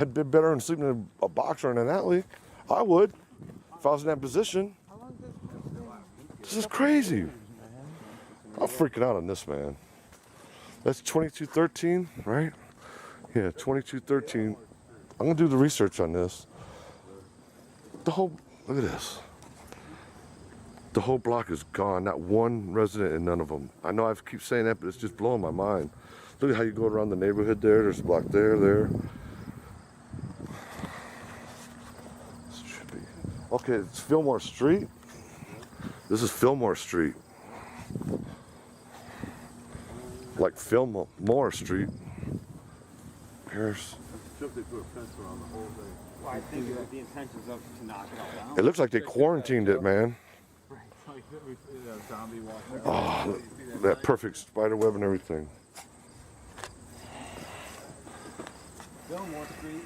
I'd be better than sleeping in a box or in an alley. I would, if I was in that position. This is crazy. I'm freaking out on this, man. That's 2213, right? Yeah, 2213. I'm gonna do the research on this. Look at this. The whole block is gone. Not one resident in none of them. I know I keep saying that, but it's just blowing my mind. Look at how you go around the neighborhood there. There's a block there. This should be. Okay, it's Fillmore Street. This is Fillmore Street. Like Fillmore Street. Here's. They put a fence around the whole thing. Well, I think that the intentions of to knock it all down. It looks like they quarantined it, man. Right, like a zombie walking. Oh, that perfect spider web and everything. Fillmore Street